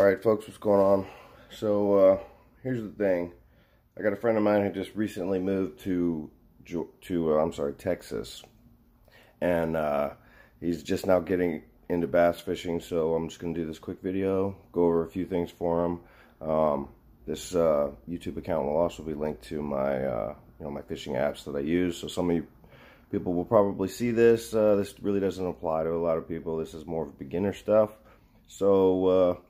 Alright folks, what's going on? Here's the thing. I got a friend of mine who just recently moved to Texas. And he's just now getting into bass fishing, so I'm just going to do this quick video, go over a few things for him. This YouTube account will also be linked to my my fishing apps that I use, so some of you people will probably see this. This really doesn't apply to a lot of people. This is more of beginner stuff. So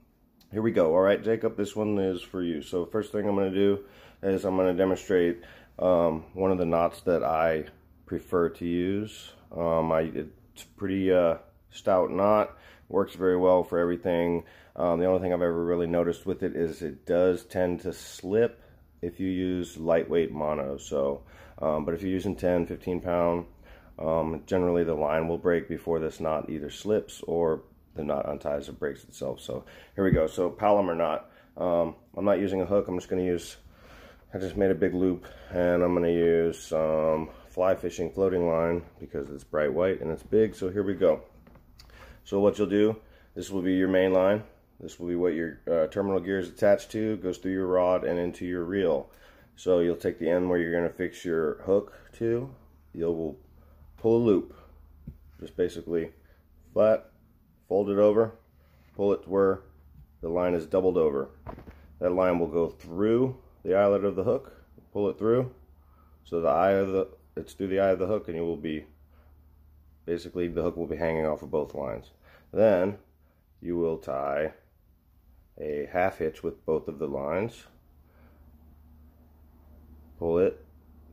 here we go. All right, Jacob, this one is for you. So first thing I'm going to do is I'm going to demonstrate one of the knots that I prefer to use. It's pretty stout knot, works very well for everything. The only thing I've ever really noticed with it is it does tend to slip if you use lightweight mono. So but if you're using 10-15 pound, generally the line will break before this knot either slips or the knot unties or breaks itself. So here we go. So Palomar knot. I'm not using a hook. I'm just going to use, I just made a big loop, and I'm going to use some fly fishing floating line because it's bright white and it's big. So here we go. So what you'll do, this will be your main line. This will be what your terminal gear is attached to, goes through your rod and into your reel. So you'll take the end where you're going to fix your hook to, you'll pull a loop, just basically flat, fold it over, pull it to where the line is doubled over. That line will go through the eyelet of the hook, pull it through, so it's through the eye of the hook, and you will be, basically the hook will be hanging off of both lines. Then you will tie a half hitch with both of the lines, pull it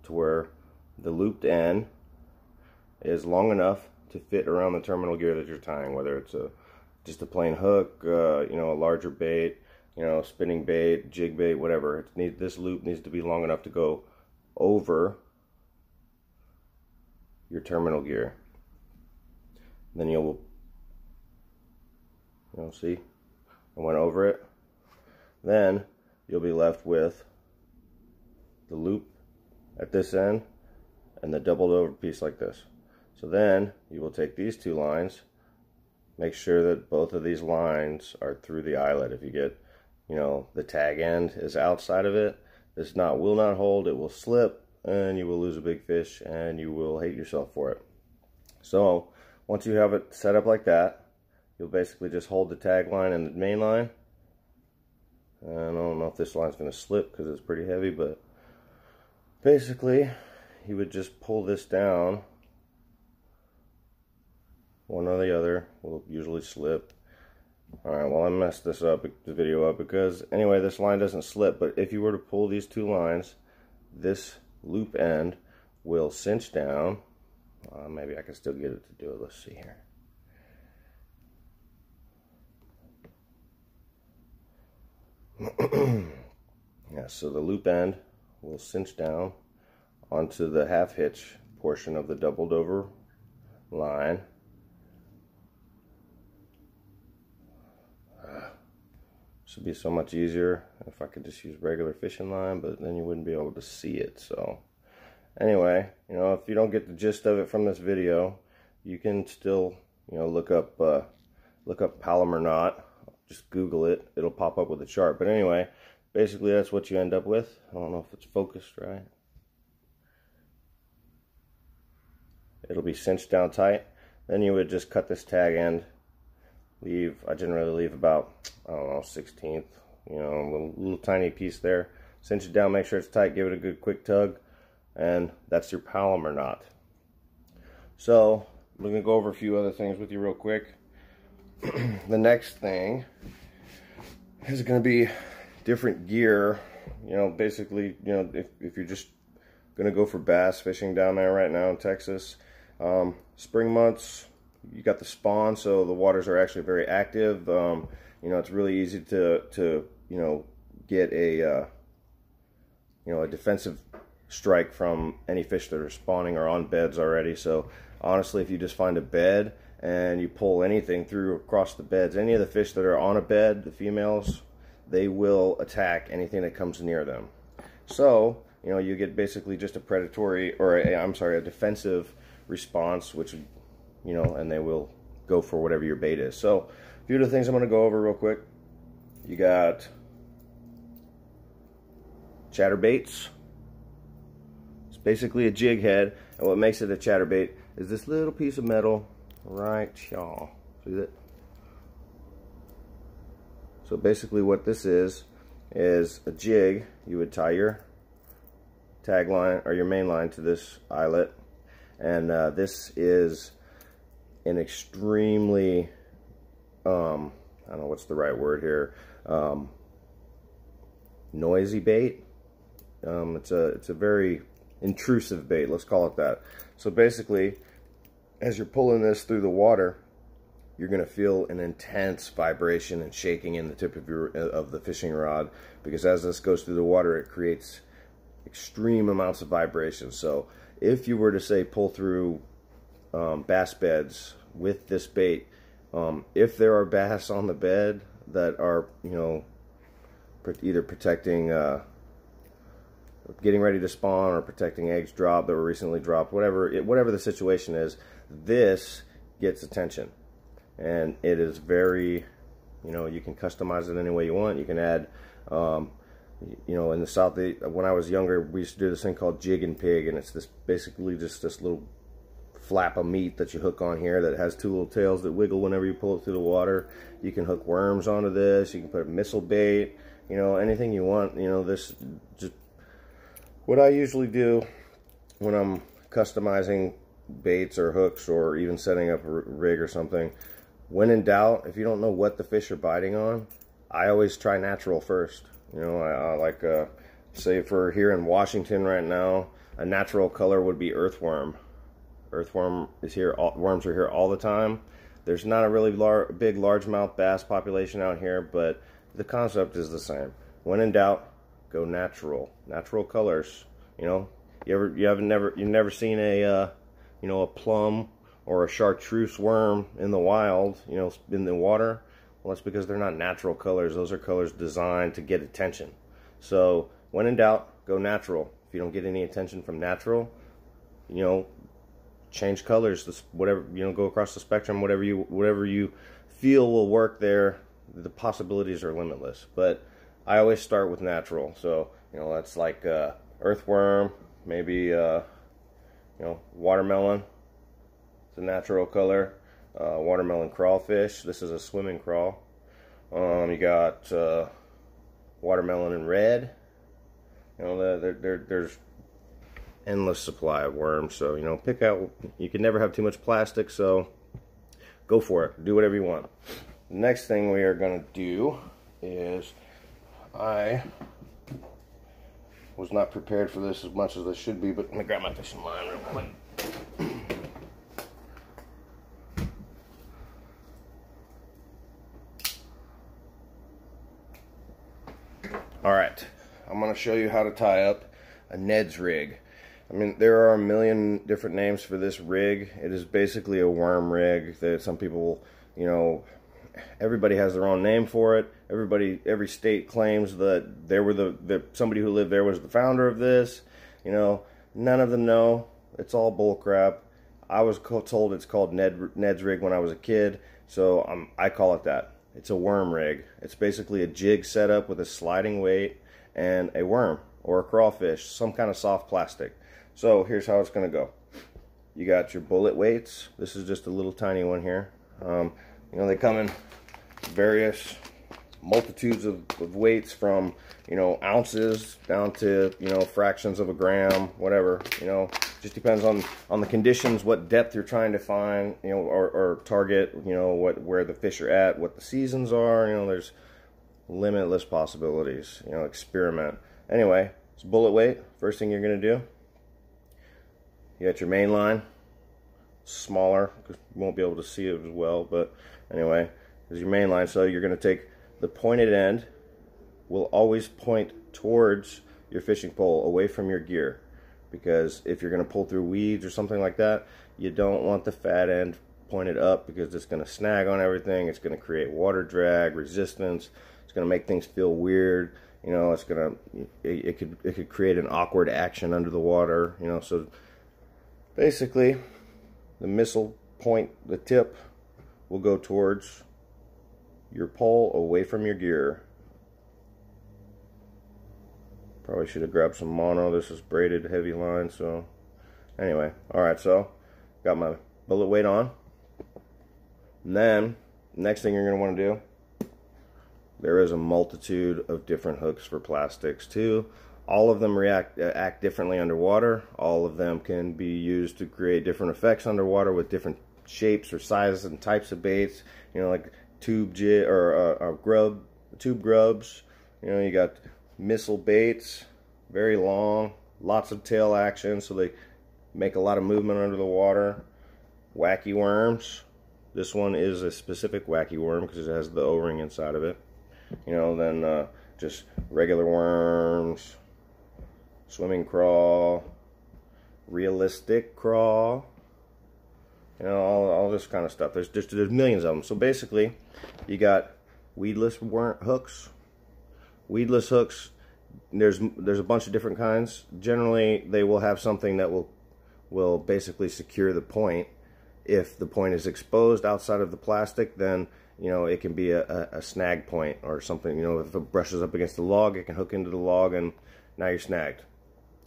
to where the looped end is long enough to fit around the terminal gear that you're tying, whether it's just a plain hook, a larger bait, spinning bait, jig bait, whatever. This loop needs to be long enough to go over your terminal gear. Then you'll see, I went over it. Then you'll be left with the loop at this end and the doubled over piece like this. So then you will take these two lines, make sure that both of these lines are through the eyelet. If you get, the tag end is outside of it, this knot will not hold, it will slip, and you will lose a big fish, and you will hate yourself for it. So once you have it set up like that, you'll basically just hold the tag line and the main line. And I don't know if this line's going to slip because it's pretty heavy, but basically you would just pull this down. One or the other will usually slip. Alright, well, I messed this video up, because anyway, this line doesn't slip, but if you were to pull these two lines, this loop end will cinch down. Maybe I can still get it to do it. Let's see here. Yeah, so the loop end will cinch down onto the half hitch portion of the doubled over line. Should be so much easier if I could just use regular fishing line, but then you wouldn't be able to see it. So anyway, if you don't get the gist of it from this video, you can still look up Palomar knot. Just Google it, it'll pop up with a chart. But anyway, basically that's what you end up with. I don't know if it's focused right. It'll be cinched down tight. Then you would just cut this tag end. I generally leave about, I don't know, 1/16, a little tiny piece there. Cinch it down, make sure it's tight, give it a good quick tug, and that's your Palomar knot. So we're going to go over a few other things with you real quick. The next thing is going to be different gear. Basically, if you're just going to go for bass fishing down there right now in Texas, spring months, you got the spawn, so the waters are actually very active. It's really easy to get a defensive strike from any fish that are spawning or on beds already. So honestly, if you just find a bed and you pull anything through across the beds, any of the fish that are on a bed, the females, they will attack anything that comes near them. So you get basically just a predatory, or a defensive response, which and they will go for whatever your bait is. So a few of the things I'm going to go over real quick You got chatterbaits. It's basically a jig head, and what makes it a chatterbait is this little piece of metal right here. See that? So basically what this is a jig. You would tie your tag line or your main line to this eyelet, and this is an extremely I don't know what's the right word here, noisy bait. It's a very intrusive bait, let's call it that. So basically, as you're pulling this through the water, you're going to feel an intense vibration and shaking in the tip of the fishing rod, because as this goes through the water, it creates extreme amounts of vibration. So if you were to say pull through bass beds with this bait, if there are bass on the bed that are, you know, either protecting, getting ready to spawn, or protecting eggs dropped that were recently dropped, whatever the situation is, this gets attention. And it is very, you know, you can customize it any way you want. You can add, you know, in the South, when I was younger, we used to do this thing called jig and pig, and it's basically just this little flap of meat that you hook on here that has two little tails that wiggle whenever you pull it through the water. You can hook worms onto this. You can put a missile bait, you know, anything you want. You know, this just what I usually do when I'm customizing baits or hooks, or even setting up a rig or something. When in doubt, if you don't know what the fish are biting on, I always try natural first. You know, I like, say for here in Washington right now, a natural color would be earthworm. Earthworm is here, worms are here all the time. There's not a really big largemouth bass population out here, but the concept is the same. When in doubt, go natural. Natural colors. You know, you've never seen a you know, a plum or a chartreuse worm in the wild, you know, in the water. Well, that's because they're not natural colors. Those are colors designed to get attention. So when in doubt, go natural. If you don't get any attention from natural, you know, change colors. Whatever, you know, go across the spectrum. Whatever you feel will work there. The possibilities are limitless. But I always start with natural. So, you know, that's like earthworm, maybe you know, watermelon. It's a natural color. Watermelon crawfish. This is a swimming crawl. You got watermelon in red. You know, there's endless supply of worms. So, you know, pick out. You can never have too much plastic. So, go for it. Do whatever you want. The next thing we are going to do is, I was not prepared for this as much as I should be, but let me grab my fishing line real quick. Alright, I'm going to show you how to tie up a neds rig. I mean, there are a million different names for this rig. It is basically a worm rig that some people, you know, everybody has their own name for it. Every state claims that they were somebody who lived there was the founder of this. You know, none of them know. It's all bull crap. I was told it's called Ned's rig when I was a kid, so I call it that. It's a worm rig. It's basically a jig setup with a sliding weight and a worm or a crawfish, some kind of soft plastic. So here's how it's going to go. You got your bullet weights. This is just a little tiny one here. You know, they come in various multitudes of weights, from, you know, ounces down to, you know, fractions of a gram, whatever. You know, just depends on the conditions, what depth you're trying to find, you know, or target, you know, where the fish are at, what the seasons are. You know, there's limitless possibilities. You know, experiment. Anyway, it's bullet weight. First thing you're going to do, you got your main line, smaller because you won't be able to see it as well, but anyway, this is your main line. So you're going to take the pointed end, will always point towards your fishing pole, away from your gear, because if you're going to pull through weeds or something like that, you don't want the fat end pointed up, because it's going to snag on everything. It's going to create water drag, resistance. It's going to make things feel weird. You know, it's going to, it could create an awkward action under the water. You know, so basically, the missile point, the tip, will go towards your pole, away from your gear. Probably should have grabbed some mono. This is braided heavy line, so anyway. Alright, so got my bullet weight on. And then, next thing you're going to want to do, there is a multitude of different hooks for plastics too. All of them act differently underwater. All of them can be used to create different effects underwater with different shapes or sizes and types of baits. You know, like tube grubs. You know, you got missile baits, very long, lots of tail action, so they make a lot of movement under the water. Wacky worms. This one is a specific wacky worm because it has the O-ring inside of it. You know, then just regular worms, swimming crawl, realistic crawl. You know, all this kind of stuff. There's millions of them. So basically, you got weedless hooks. Weedless hooks, there's a bunch of different kinds. Generally, they will have something that will basically secure the point. If the point is exposed outside of the plastic, then, you know, it can be a snag point or something. You know, if it brushes up against the log, it can hook into the log and now you're snagged.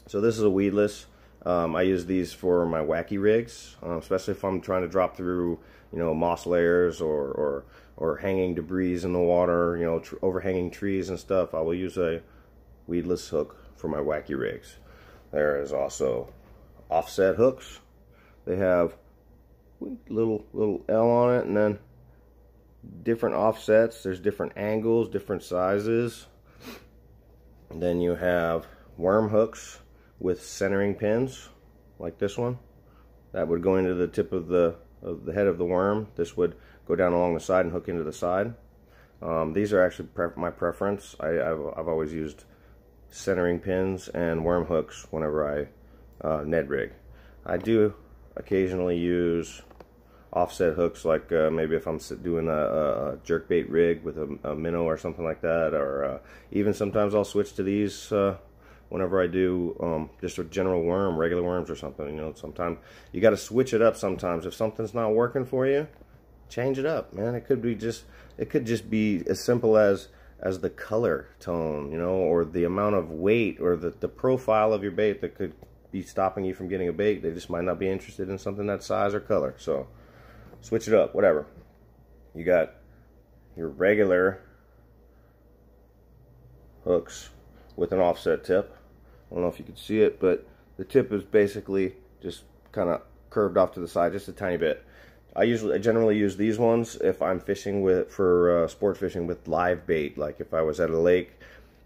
So this is a weedless. I use these for my wacky rigs, especially if I'm trying to drop through, you know, moss layers or hanging debris in the water, you know, overhanging trees and stuff. I will use a weedless hook for my wacky rigs. There is also offset hooks. They have little L on it, and then different offsets. There's different angles, different sizes. And then you have worm hooks with centering pins, like this one. That would go into the tip of the head of the worm. This would go down along the side and hook into the side. These are actually my preference. I've always used centering pins and worm hooks whenever I Ned rig. I do occasionally use offset hooks, like maybe if I'm doing a jerkbait rig with a minnow or something like that, or even sometimes I'll switch to these whenever I do just a general worm, regular worms or something. You know, sometimes you got to switch it up. Sometimes if something's not working for you, change it up, man. It could just be as simple as the color tone, you know, or the amount of weight, or the profile of your bait that could be stopping you from getting a bait. They just might not be interested in something that size or color. So switch it up, whatever. You got your regular hooks with an offset tip. I don't know if you can see it, but the tip is basically just kind of curved off to the side just a tiny bit. I generally use these ones if I'm fishing for sport fishing with live bait, like if I was at a lake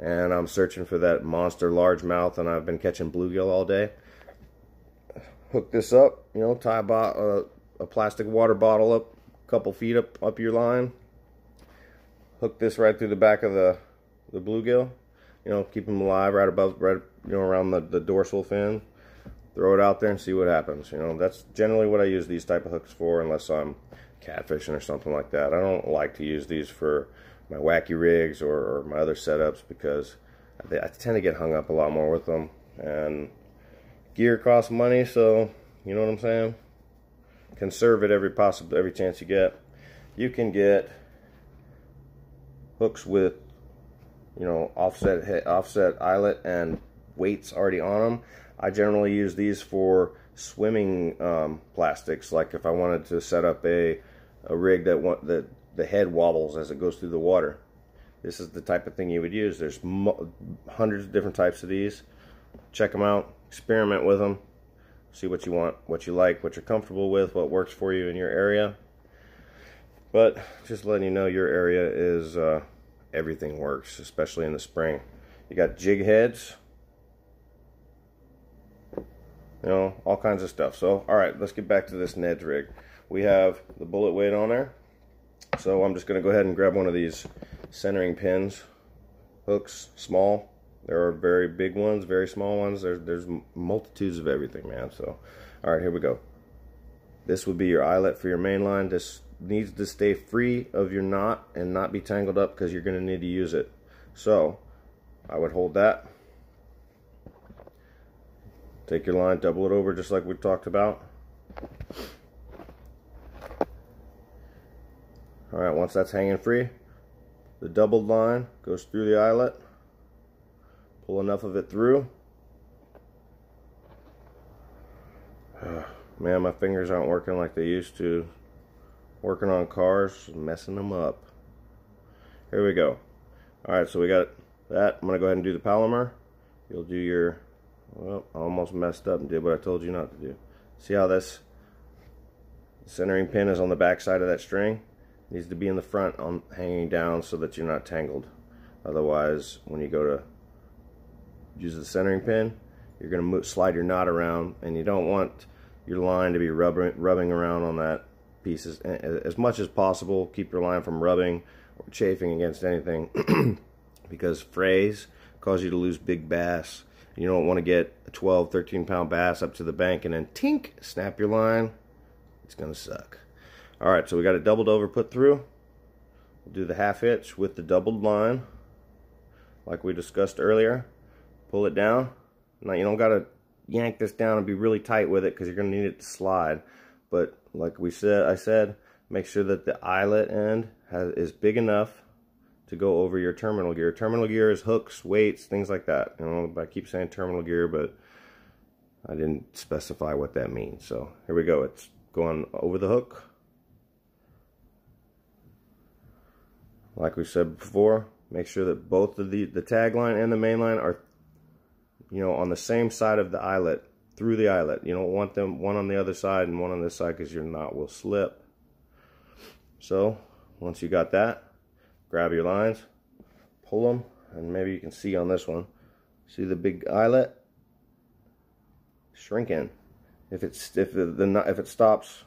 and I'm searching for that monster largemouth and I've been catching bluegill all day. Hook this up, you know, tie a plastic water bottle up a couple feet up your line. Hook this right through the back of the bluegill. You know, keep them alive right around the dorsal fin. Throw it out there and see what happens. You know, that's generally what I use these type of hooks for, unless I'm catfishing or something like that. I don't like to use these for my wacky rigs or my other setups, because I tend to get hung up a lot more with them. And gear costs money, so you know what I'm saying? Conserve it every chance you get. You can get hooks with, you know, offset eyelet and weights already on them. I generally use these for swimming plastics, like if I wanted to set up a rig that the head wobbles as it goes through the water. This is the type of thing you would use. There's hundreds of different types of these. Check them out, experiment with them, see what you want, what you like, what you're comfortable with, what works for you in your area. But just letting you know, your area is everything works, especially in the spring. You got jig heads, you know, all kinds of stuff. So, all right, let's get back to this Neds rig. We have the bullet weight on there. So I'm just going to go ahead and grab one of these centering pins, hooks, small. There are very big ones, very small ones. There's multitudes of everything, man. So, all right, here we go. This would be your eyelet for your main line. This needs to stay free of your knot and not be tangled up, because you're going to need to use it. So I would hold that. Take your line, double it over just like we talked about. Alright, once that's hanging free, the doubled line goes through the eyelet, Pull enough of it through. Man, my fingers aren't working like they used to. Working on cars, messing them up. Here we go. Alright, so we got that. I'm going to go ahead and do the Palomar. You'll do your, well, I almost messed up and did what I told you not to do. See how this centering pin is on the back side of that string? It needs to be in the front, hanging down, so that you're not tangled. Otherwise, when you go to use the centering pin, you're going to slide your knot around, and you don't want your line to be rubbing around on that piece as much as possible. Keep your line from rubbing or chafing against anything because frays cause you to lose big bass. You don't want to get a 12, 13 pound bass up to the bank and then tink, snap your line. It's going to suck. Alright, so we got it doubled over, put through. We'll do the half hitch with the doubled line like we discussed earlier. Pull it down. Now you don't got to yank this down and be really tight with it because you're going to need it to slide. But like I said, make sure that the eyelet end is big enough to go over your terminal gear. Terminal gear is hooks, weights, things like that. You know, I keep saying terminal gear, but I didn't specify what that means. So here we go. It's going over the hook. Like we said before, make sure that both of the tag line and the main line are, you know, on the same side of the eyelet, through the eyelet. You don't want them one on the other side and one on this side because your knot will slip. So once you got that, grab your lines, pull them, and maybe you can see on this one, see the big eyelet shrinking. If it stops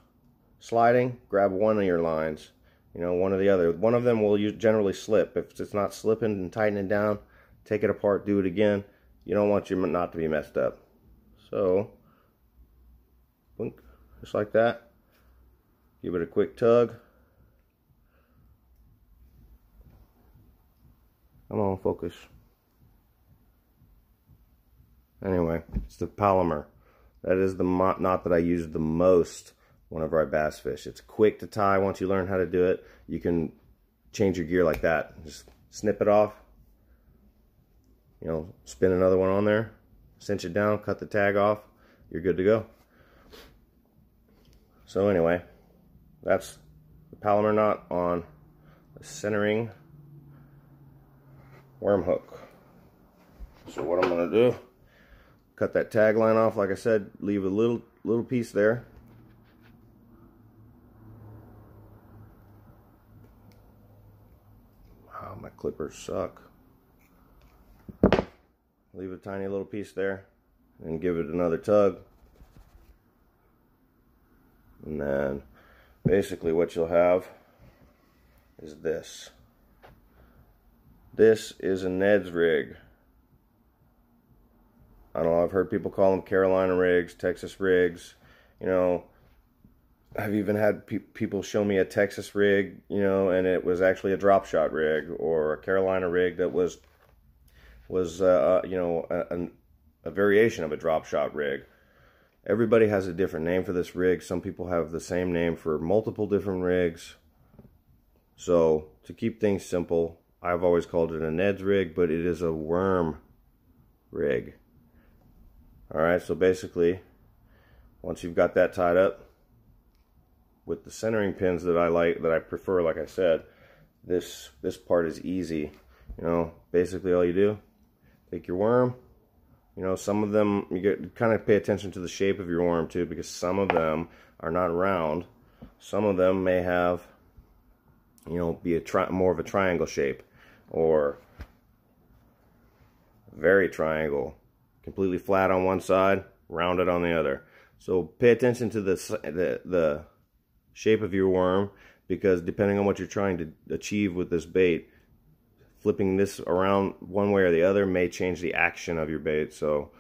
sliding, grab one of your lines, you know, one or the other. One of them will generally slip. If it's not slipping and tightening down, take it apart, do it again. You don't want your knot to be messed up. So, blink, just like that. Give it a quick tug. Come on, focus. Anyway, it's the Palomar. That is the knot that I use the most whenever I bass fish. It's quick to tie. Once you learn how to do it, you can change your gear like that. Just snip it off. You know, spin another one on there, cinch it down, cut the tag off, you're good to go. So anyway, that's the Palomar knot on the centering worm hook. So what I'm going to do, cut that tag line off, like I said, leave a little piece there. Wow, my clippers suck. Leave a tiny little piece there and give it another tug. And then basically what you'll have is this. This is a neds rig. I don't know, I've heard people call them Carolina rigs, Texas rigs. You know, I've even had people show me a Texas rig, you know, and it was actually a drop shot rig, or a Carolina rig that was you know, a variation of a drop shot rig. Everybody has a different name for this rig. Some people have the same name for multiple different rigs. So to keep things simple, I've always called it a neds rig, but it is a worm rig. Alright, so basically, once you've got that tied up with the centering pins that I prefer, like I said, this part is easy. You know, basically all you do, take your worm. You know, some of them, you kind of pay attention to the shape of your worm too, because some of them are not round. Some of them may have, you know, be more of a triangle shape, or very triangle, completely flat on one side, rounded on the other. So pay attention to the shape of your worm, because depending on what you're trying to achieve with this bait, flipping this around one way or the other may change the action of your bait. So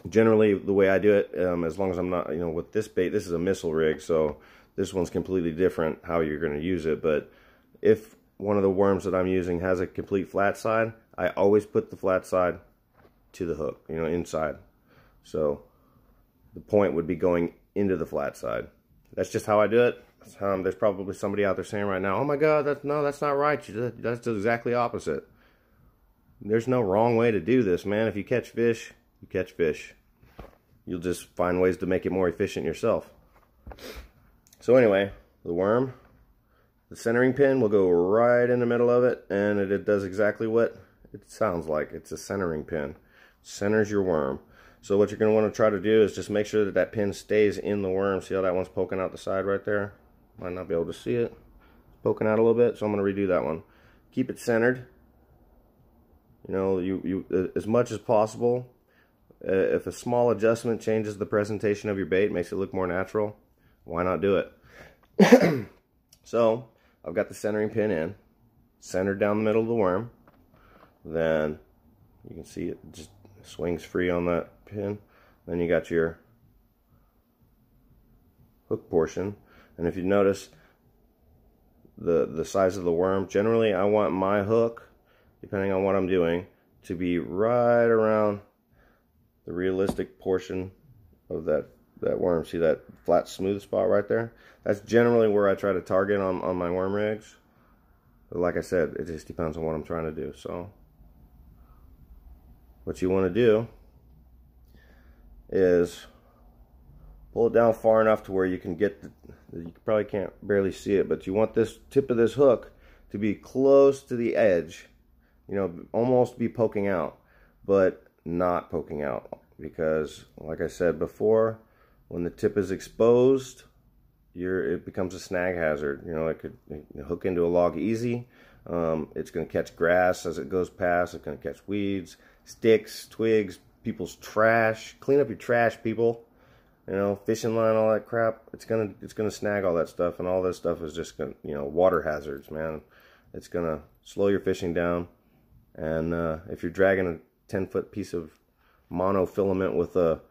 generally the way I do it, as long as I'm not, you know, with this bait, this is a missile rig, so this one's completely different how you're going to use it. But if one of the worms that I'm using has a complete flat side, I always put the flat side to the hook, you know, inside. So the point would be going into the flat side. That's just how I do it. There's probably somebody out there saying right now, oh my god, that's not right, that's exactly opposite. there's no wrong way to do this, man. If you catch fish, you catch fish. You'll just find ways to make it more efficient yourself. So anyway, the worm, the centering pin will go right in the middle of it, and it does exactly what it sounds like. It's a centering pin. Centers your worm. So what you're going to want to try to do is just make sure that that pin stays in the worm. See how that one's poking out the side right there? Might not be able to see it. It's poking out a little bit, so I'm going to redo that one. Keep it centered. You know, you as much as possible. If a small adjustment changes the presentation of your bait, makes it look more natural, why not do it? So I've got the centering pin in, centered down the middle of the worm. Then you can see it just swings free on that pin. Then you got your hook portion, and if you notice the size of the worm, generally I want my hook, depending on what I'm doing, to be right around the realistic portion of that worm. See that flat smooth spot right there? That's generally where I try to target on my worm rigs. But like I said, it just depends on what I'm trying to do. So what you want to do is pull it down far enough to where you can get you probably can't barely see it, but you want this tip of this hook to be close to the edge, you know, almost be poking out, but not poking out, because like I said before, when the tip is exposed, it becomes a snag hazard. You know, it could hook into a log easy. It's going to catch grass as it goes past. It's going to catch weeds, sticks, twigs, people's trash. Clean up your trash, people. You know, fishing line, all that crap. It's gonna snag all that stuff, and all this stuff is just gonna, you know, water hazards, man. It's gonna slow your fishing down. And if you're dragging a 10-foot piece of monofilament with a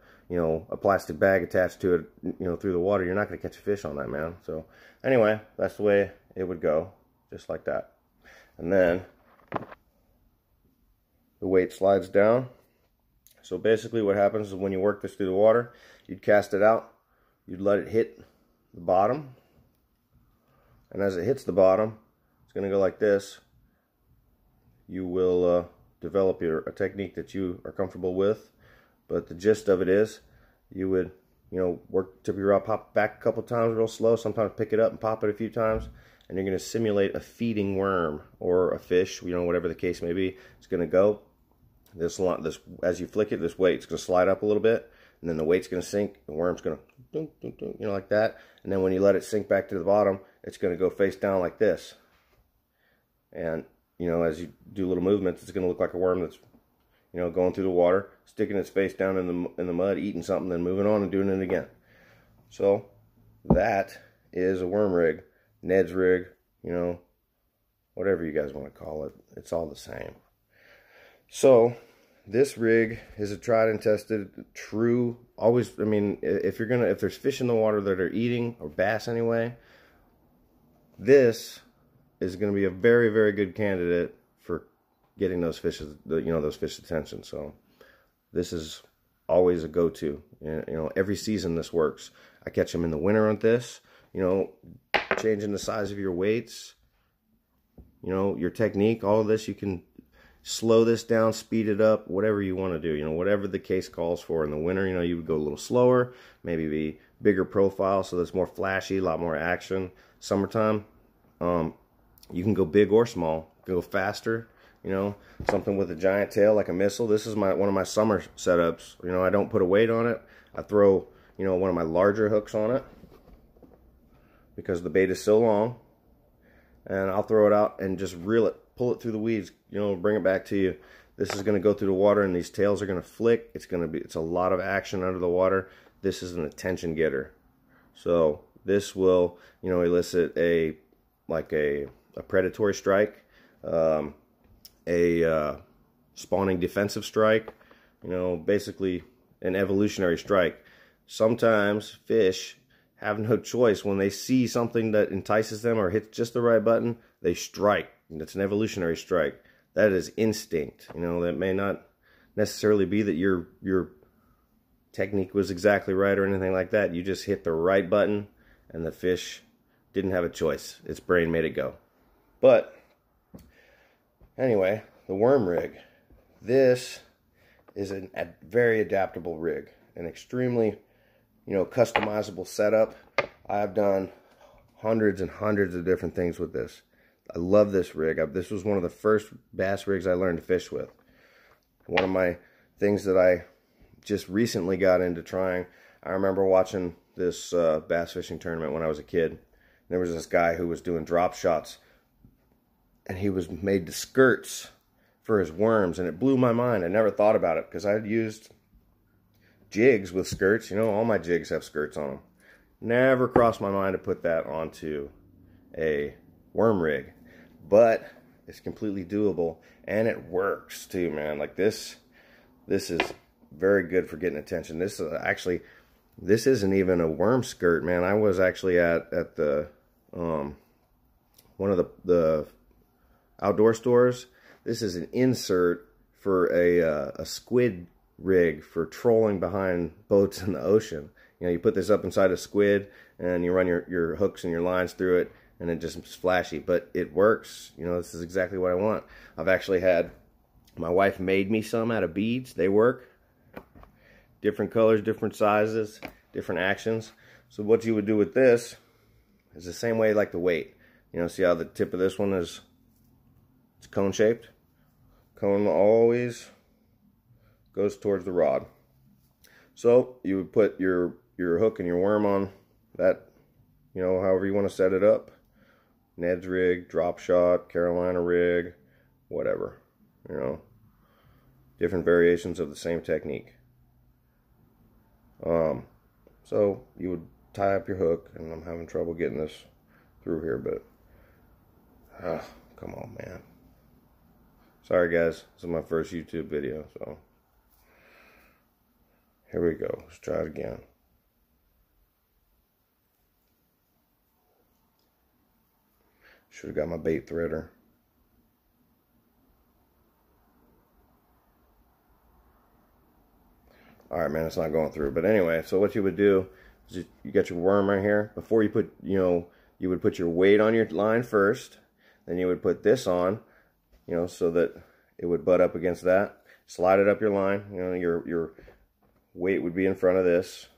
plastic bag attached to it, you know, through the water, you're not gonna catch a fish on that, man. So anyway, that's the way it would go, just like that. And then the weight slides down. So basically what happens is when you work this through the water, you'd cast it out, you'd let it hit the bottom, and as it hits the bottom, it's going to go like this. You will develop a technique that you are comfortable with, but the gist of it is you would, you know, work tip of your rod, pop back a couple times real slow, sometimes pick it up and pop it a few times, and you're going to simulate a feeding worm or a fish, you know, whatever the case may be. It's going to go. This as you flick it, this weight's going to slide up a little bit, and then the weight's going to sink. The worm's going to, you know, like that. And then when you let it sink back to the bottom, it's going to go face down like this. And you know, as you do little movements, it's going to look like a worm that's, you know, going through the water, sticking its face down in the mud, eating something, then moving on and doing it again. So that is a worm rig, Ned's rig, you know, whatever you guys want to call it. It's all the same. So this rig is a tried and tested, true, always, I mean, if there's fish in the water that are eating, or bass anyway, this is going to be a very, very good candidate for getting those fish's, you know, those fish attention. So this is always a go-to. You know, every season this works. I catch them in the winter on this, you know, changing the size of your weights, you know, your technique, all of this, you can slow this down, speed it up, whatever you want to do, you know, whatever the case calls for. In the winter, you know, you would go a little slower, maybe be bigger profile so that's more flashy, a lot more action. Summertime, you can go big or small, you can go faster, you know, something with a giant tail like a missile. This is one of my summer setups. You know, I don't put a weight on it. I throw, you know, one of my larger hooks on it because the bait is so long, and I'll throw it out and just reel it, pull it through the weeds, you know, bring it back to you. This is going to go through the water, and these tails are going to flick. It's a lot of action under the water. This is an attention getter. So this will, you know, elicit a predatory strike, a spawning defensive strike, you know, basically an evolutionary strike. Sometimes fish have no choice. When they see something that entices them or hits just the right button, they strike. That's an evolutionary strike. That is instinct. You know, that may not necessarily be that your technique was exactly right or anything like that. You just hit the right button, and the fish didn't have a choice. Its brain made it go. But anyway, the worm rig. This is a very adaptable rig, an extremely, customizable setup. I've done hundreds and hundreds of different things with this. I love this rig. This was one of the first bass rigs I learned to fish with. One of my things that I just recently got into trying, I remember watching this bass fishing tournament when I was a kid. There was this guy who was doing drop shots, and he was made the skirts for his worms, and it blew my mind. I never thought about it because I'd used jigs with skirts. All my jigs have skirts on them. Never crossed my mind to put that onto a worm rig, but it's completely doable, and it works too, man. Like this is very good for getting attention. This isn't even a worm skirt, man. I was actually at the one of the outdoor stores. This is an insert for a squid rig for trolling behind boats in the ocean. You put this up inside a squid and you run your hooks and your lines through it, and it just is flashy, but it works. This is exactly what I want. I've actually had, my wife made me some out of beads. They work. Different colors, different sizes, different actions. So what you would do with this is the same way like the weight. See how the tip of this one is, it's cone shaped? Cone always goes towards the rod. So you would put your hook and your worm on that, however you want to set it up. Ned's rig, drop shot, Carolina rig, whatever. Different variations of the same technique. So you would tie up your hook, and I'm having trouble getting this through here, but come on, man. Sorry guys, this is my first YouTube video, so here we go. Let's try it again. Should have got my bait threader. Alright, man, it's not going through. But anyway, so what you would do is you got your worm right here. Before you put, you would put your weight on your line first. Then you would put this on, so that it would butt up against that. Slide it up your line. Your weight would be in front of this.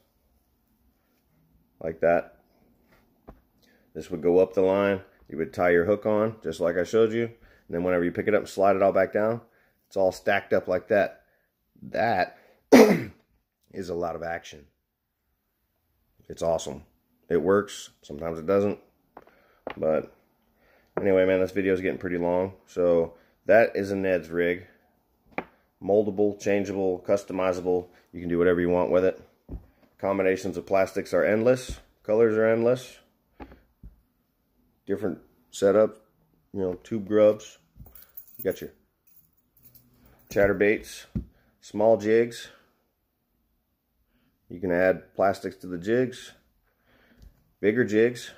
Like that. This would go up the line. You would tie your hook on, just like I showed you. And then whenever you pick it up and slide it all back down, it's all stacked up like that. That is a lot of action. It's awesome. It works. Sometimes it doesn't. But anyway, man, this video is getting pretty long. So that is a Ned's rig. Moldable, changeable, customizable. You can do whatever you want with it. Combinations of plastics are endless. Colors are endless. Different setups. Tube grubs. You got your chatterbaits. Small jigs. You can add plastics to the jigs. Bigger jigs.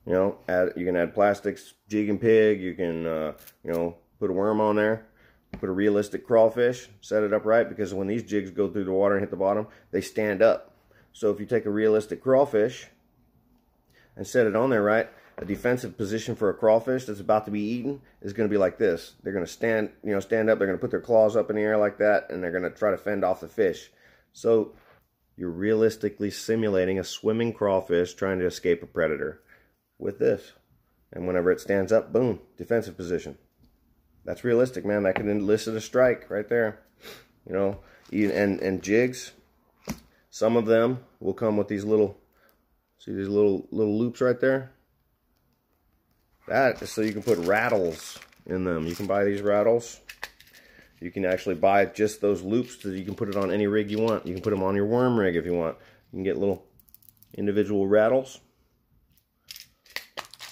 You can add plastics, jig and pig. You can, put a worm on there. Put a realistic crawfish. Set it up right, because when these jigs go through the water and hit the bottom, they stand up. So if you take a realistic crawfish and set it on there right, a defensive position for a crawfish that's about to be eaten is going to be like this. They're going to stand up. They're going to put their claws up in the air like that, and they're going to try to fend off the fish. So you're realistically simulating a swimming crawfish trying to escape a predator with this. And whenever it stands up, boom, defensive position. That's realistic, man. That can elicit a strike right there. And jigs, some of them will come with these little, see these little loops right there? That is so you can put rattles in them. You can buy these rattles. You can actually buy just those loops so you can put it on any rig you want. You can put them on your worm rig if you want. You can get little individual rattles.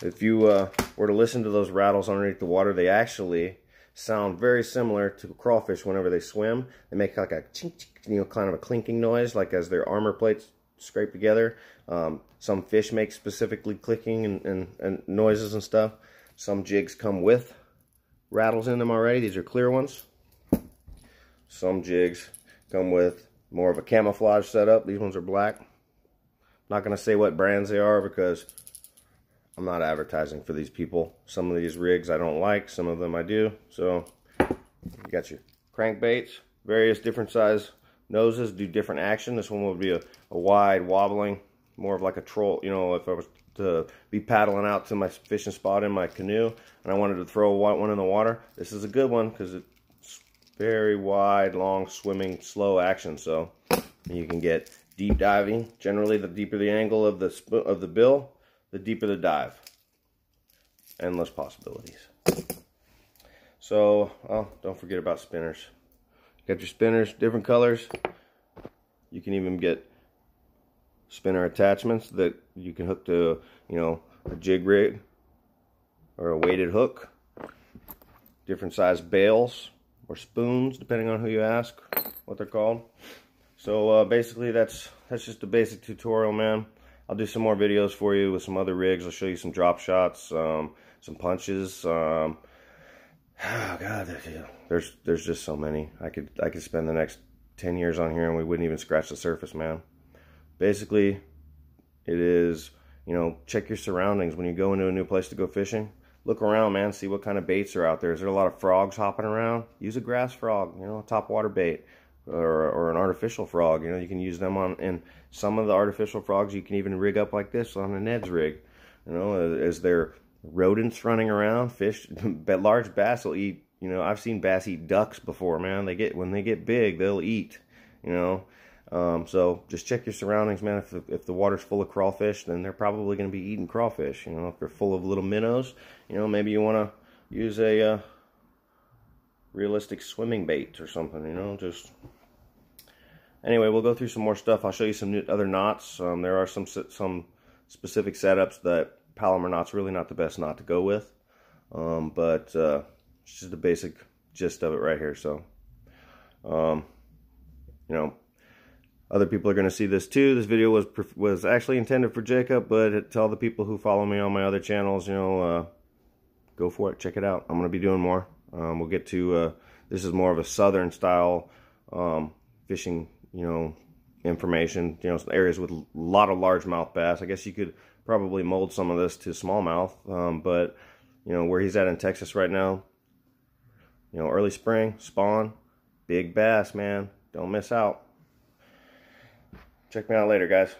If you were to listen to those rattles underneath the water, they actually sound very similar to crawfish whenever they swim. They make like a chink, chink, kind of a clinking noise, like as their armor plates scrape together. Some fish make specifically clicking and noises and stuff. Some jigs come with rattles in them already. These are clear ones. Some jigs come with more of a camouflage setup. These ones are black. Not going to say what brands they are because I'm not advertising for these people. Some of these rigs I don't like, some of them I do. So you got your crankbaits, various different size noses, do different action. This one would be a wide wobbling, more of like a troll. You know, if I was to be paddling out to my fishing spot in my canoe and I wanted to throw a white one in the water, this is a good one because it's very wide, long, swimming, slow action. So you can get deep diving. Generally, the deeper the angle of the bill, the deeper the dive. Endless possibilities. So, oh, don't forget about spinners. Got your spinners, different colors. You can even get spinner attachments that you can hook to, you know, a jig rig or a weighted hook. Different size bails or spoons, depending on who you ask what they're called. So basically that's just a basic tutorial, man. I'll do some more videos for you with some other rigs. I'll show you some drop shots, some punches. Oh God, there's just so many. I could spend the next 10 years on here and we wouldn't even scratch the surface, man. Basically, it is, you know, check your surroundings when you go into a new place to go fishing. Look around, man. See what kind of baits are out there. Is there a lot of frogs hopping around? Use a grass frog, you know, a top water bait, or an artificial frog. You know, you can use them on. And some of the artificial frogs you can even rig up like this on a neds rig. You know, is there rodents running around? Fish, large bass will eat. You know, I've seen bass eat ducks before, man. When they get big, they'll eat. You know. So just check your surroundings, man. If the water's full of crawfish, then they're probably going to be eating crawfish. You know, if they're full of little minnows, you know, maybe you want to use a realistic swimming bait or something. You know, just anyway, we'll go through some more stuff. I'll show you some other knots. There are some specific setups that Palomar knot's really not the best knot to go with, but it's just the basic gist of it right here. So, you know. Other people are going to see this too. This video was actually intended for Jacob, but to all the people who follow me on my other channels, you know, go for it. Check it out. I'm going to be doing more. We'll get to, this is more of a southern style fishing, you know, information. You know, some areas with a lot of largemouth bass. I guess you could probably mold some of this to smallmouth, but, you know, where he's at in Texas right now, you know, early spring, spawn, big bass, man. Don't miss out. Check me out later, guys.